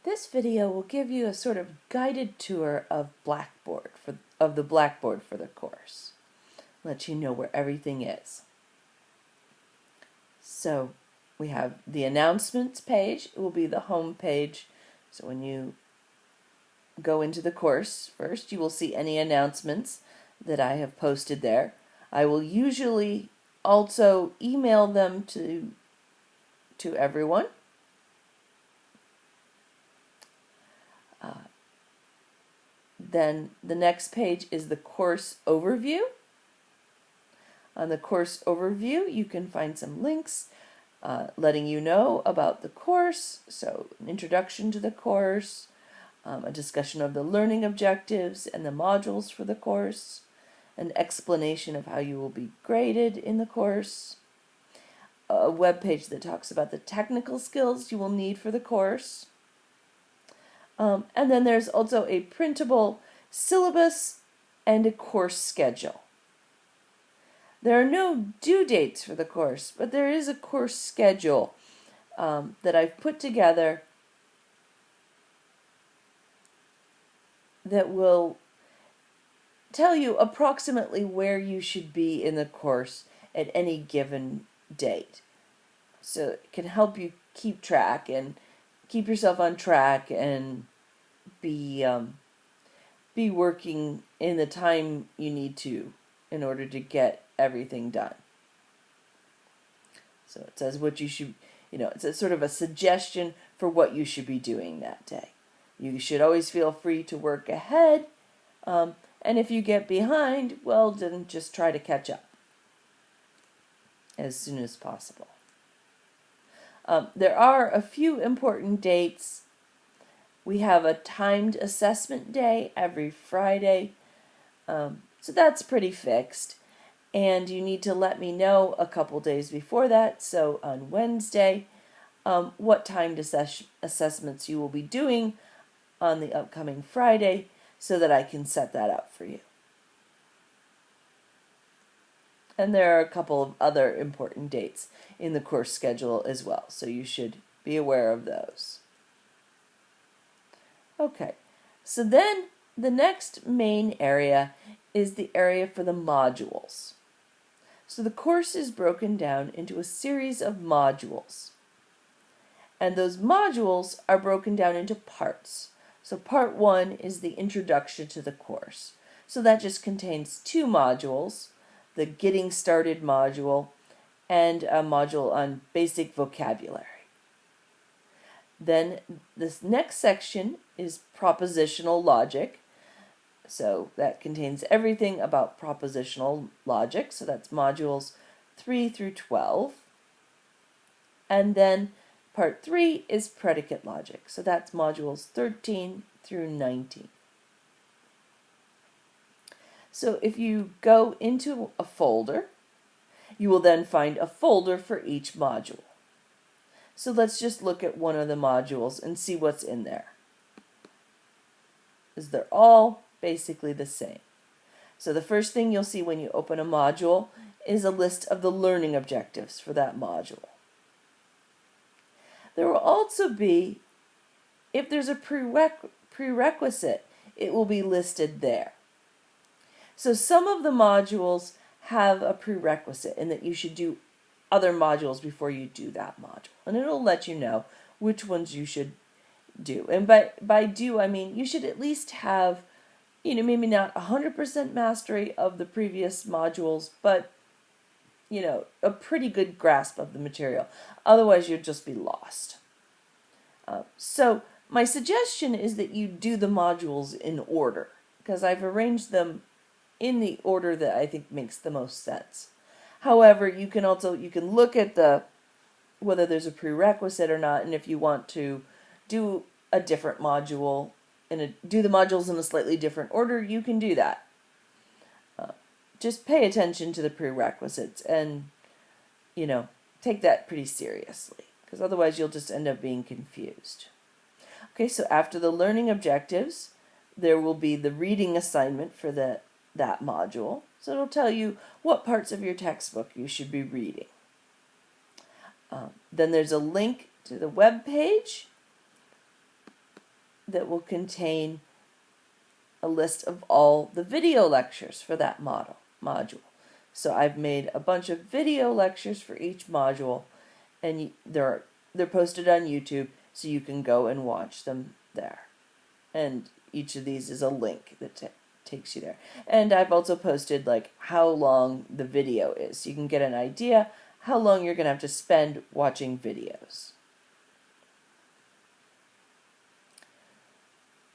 This video will give you a sort of guided tour of the Blackboard for the course. Let you know where everything is. So we have the announcements page. It will be the home page. So when you go into the course first, you will see any announcements that I have posted there. I will usually also email them to everyone. Then the next page is the course overview. On the course overview, you can find some links letting you know about the course, so an introduction to the course, a discussion of the learning objectives and the modules for the course, an explanation of how you will be graded in the course, a web page that talks about the technical skills you will need for the course, and then there's also a printable syllabus and a course schedule. There are no due dates for the course, but there is a course schedule that I've put together that will tell you approximately where you should be in the course at any given date. So it can help you keep track and keep yourself on track and be working in the time you need to in order to get everything done. So it says what you should, it's a sort of a suggestion for what you should be doing that day. You should always feel free to work ahead, and if you get behind, well, then just try to catch up as soon as possible. There are a few important dates. We have a timed assessment day every Friday, so that's pretty fixed. And you need to let me know a couple days before that, so on Wednesday, what timed assessments you will be doing on the upcoming Friday so that I can set that up for you. And there are a couple of other important dates in the course schedule as well, so you should be aware of those. Okay, so then the next main area is the area for the modules. So the course is broken down into a series of modules. And those modules are broken down into parts. So part 1 is the introduction to the course. So that just contains 2 modules, the Getting Started module and a module on basic vocabulary. Then this next section is propositional logic. So that contains everything about propositional logic. So that's modules 3 through 12. And then part 3 is predicate logic. So that's modules 13 through 19. So if you go into a folder, you will then find a folder for each module. So let's just look at one of the modules and see what's in there. Because they're all basically the same. So the first thing you'll see when you open a module is a list of the learning objectives for that module. There will also be, if there's a prerequisite, it will be listed there. So some of the modules have a prerequisite in that you should do other modules before you do that module. And it'll let you know which ones you should do. And by do, I mean you should at least have, maybe not 100% mastery of the previous modules, but, a pretty good grasp of the material. Otherwise, you'll just be lost. So my suggestion is that you do the modules in order, because I've arranged them in the order that I think makes the most sense. However, you can look at whether there's a prerequisite or not, and if you want to do a different module do the modules in a slightly different order, you can do that. Just pay attention to the prerequisites and, take that pretty seriously, because otherwise you'll just end up being confused. Okay, so after the learning objectives, there will be the reading assignment for that module. So it'll tell you what parts of your textbook you should be reading. Then there's a link to the web page that will contain a list of all the video lectures for that module. So I've made a bunch of video lectures for each module, and they're posted on YouTube, so you can go and watch them there. And each of these is a link that takes you there. And I've also posted like how long the video is, so you can get an idea how long you're going to have to spend watching videos.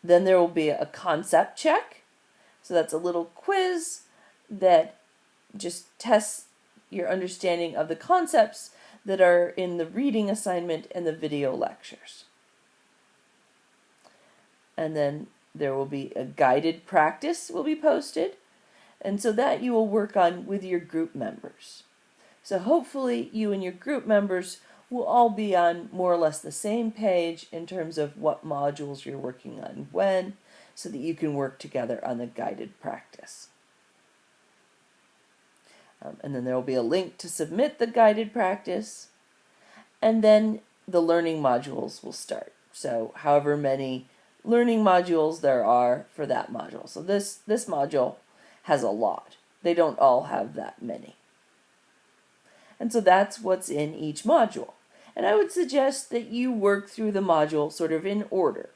Then there will be a concept check. So that's a little quiz that just tests your understanding of the concepts that are in the reading assignment and the video lectures. And then there will be a guided practice will be posted, and so that you will work on with your group members. So hopefully you and your group members will all be on more or less the same page in terms of what modules you're working on when, so that you can work together on the guided practice. And then there will be a link to submit the guided practice, and then the learning modules will start. So however many learning modules there are for that module. So this module has a lot. They don't all have that many. And so that's what's in each module. And I would suggest that you work through the module sort of in order.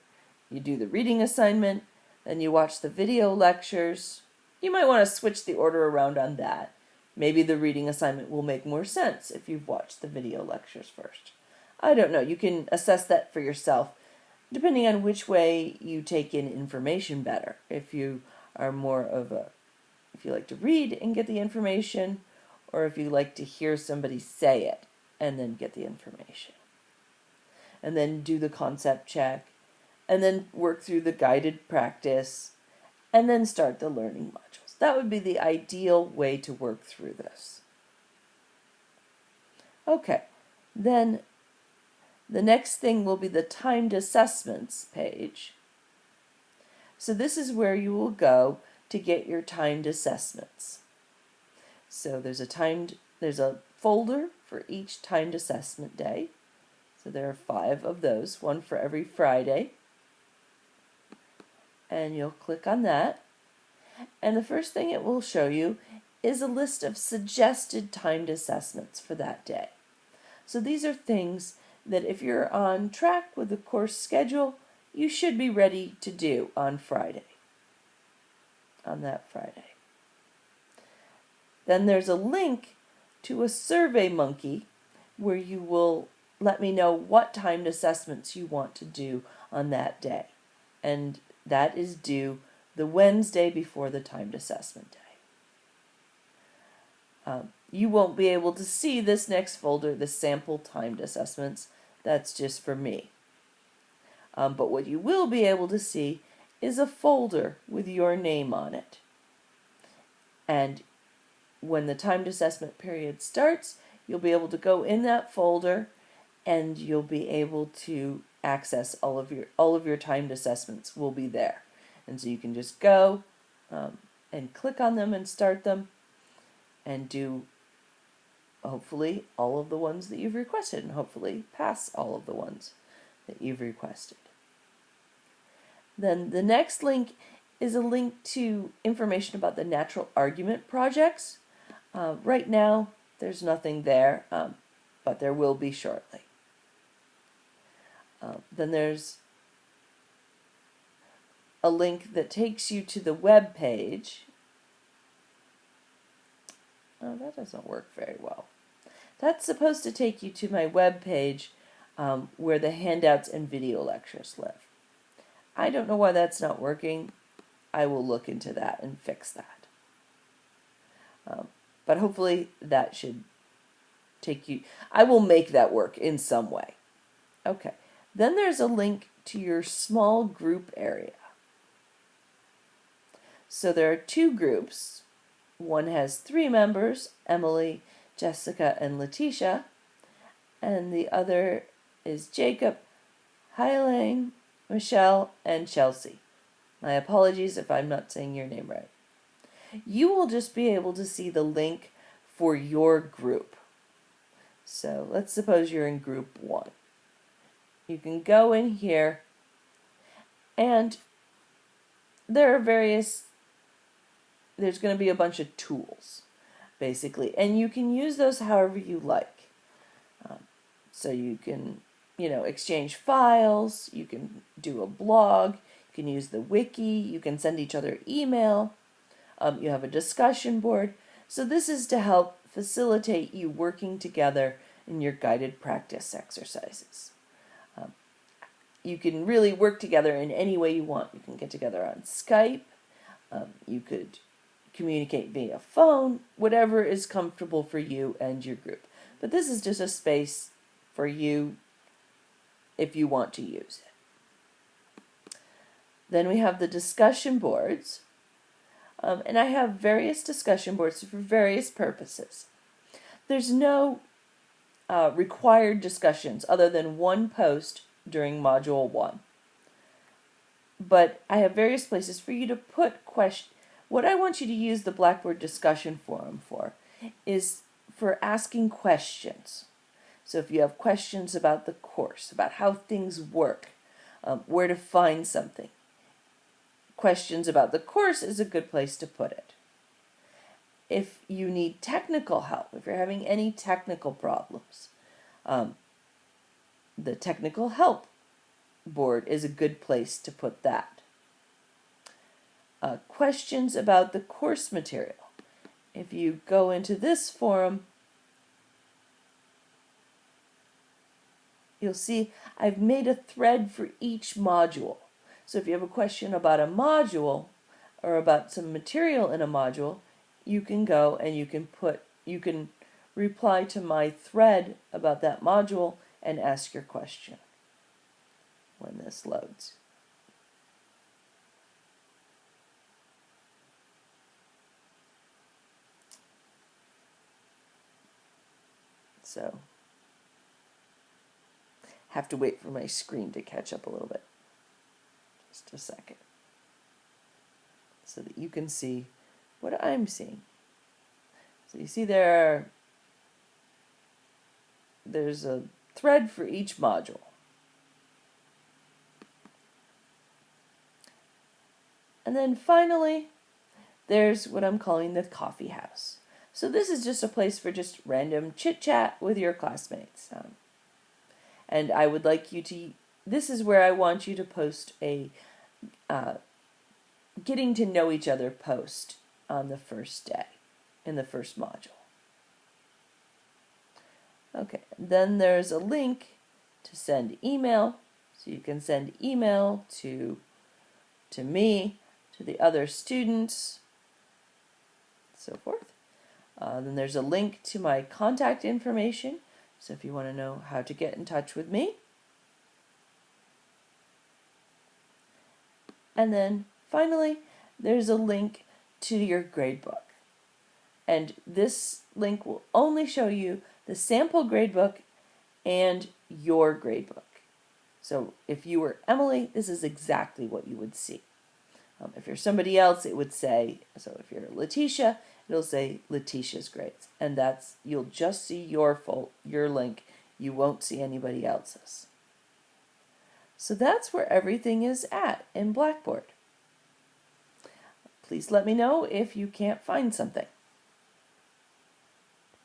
You do the reading assignment, then you watch the video lectures. You might want to switch the order around on that. Maybe the reading assignment will make more sense if you've watched the video lectures first. I don't know. You can assess that for yourself, depending on which way you take in information better. If you are if you like to read and get the information, or if you like to hear somebody say it and then get the information. And then do the concept check, and then work through the guided practice, and then start the learning modules. That would be the ideal way to work through this. Okay, then the next thing will be the timed assessments page. So this is where you will go to get your timed assessments. So there's a folder for each timed assessment day. So there are 5 of those, one for every Friday. And you'll click on that. And the first thing it will show you is a list of suggested timed assessments for that day. So these are things that if you're on track with the course schedule, you should be ready to do on that Friday. Then there's a link to a SurveyMonkey where you will let me know what timed assessments you want to do on that day. And that is due the Wednesday before the timed assessment day. You won't be able to see this next folder, the sample timed assessments. That's just for me. But what you will be able to see is a folder with your name on it. And when the timed assessment period starts, you'll be able to go in that folder, and you'll be able to access all of your timed assessments will be there. And so you can just go and click on them and start them and do hopefully all of the ones that you've requested, and hopefully pass all of the ones that you've requested. Then the next link is a link to information about the natural argument projects. Right now there's nothing there, but there will be shortly. Then there's a link that takes you to the web page. Oh, that doesn't work very well. That's supposed to take you to my web page where the handouts and video lectures live. I don't know why that's not working. I will look into that and fix that. But hopefully that should take you... I will make that work in some way. Okay. Then there's a link to your small group area. So there are 2 groups. One has 3 members, Emily, Jessica, and Letitia. And the other is Jacob, Hailang, Michelle, and Chelsea. My apologies if I'm not saying your name right. You will just be able to see the link for your group. So let's suppose you're in group 1. You can go in here And there are there's going to be a bunch of tools, basically, and you can use those however you like. So you can, exchange files, you can do a blog, you can use the wiki, you can send each other email, you have a discussion board. So this is to help facilitate you working together in your guided practice exercises. You can really work together in any way you want. You can get together on Skype, you could communicate via phone, whatever is comfortable for you and your group. But this is just a space for you if you want to use it. Then we have the discussion boards. And I have various discussion boards for various purposes. There's no required discussions other than one post during Module 1. But I have various places for you to put questions. What I want you to use the Blackboard discussion forum for is for asking questions. So if you have questions about the course, about how things work, where to find something, questions about the course is a good place to put it. If you need technical help, if you're having any technical problems, the technical help board is a good place to put that. Questions about the course material. If you go into this forum, you'll see I've made a thread for each module. So if you have a question about a module or about some material in a module, you can go and you can reply to my thread about that module and ask your question when this loads. So, have to wait for my screen to catch up a little bit. Just a second. So that you can see what I'm seeing. So you see there's a thread for each module. And then finally, there's what I'm calling the coffee house. So this is just a place for just random chit-chat with your classmates. And I would like you to, this is where I want you to post a getting to know each other post on the first day, in the first module. Okay, then there's a link to send email. So you can send email to me, to the other students, so forth. Then there's a link to my contact information. So if you want to know how to get in touch with me. And then finally, there's a link to your gradebook. And this link will only show you the sample gradebook and your gradebook. So if you were Emily, this is exactly what you would see. If you're somebody else, it would say, so if you're Letitia, it'll say Letitia's grades. And you'll just see your link. You won't see anybody else's. So that's where everything is at in Blackboard. Please let me know if you can't find something.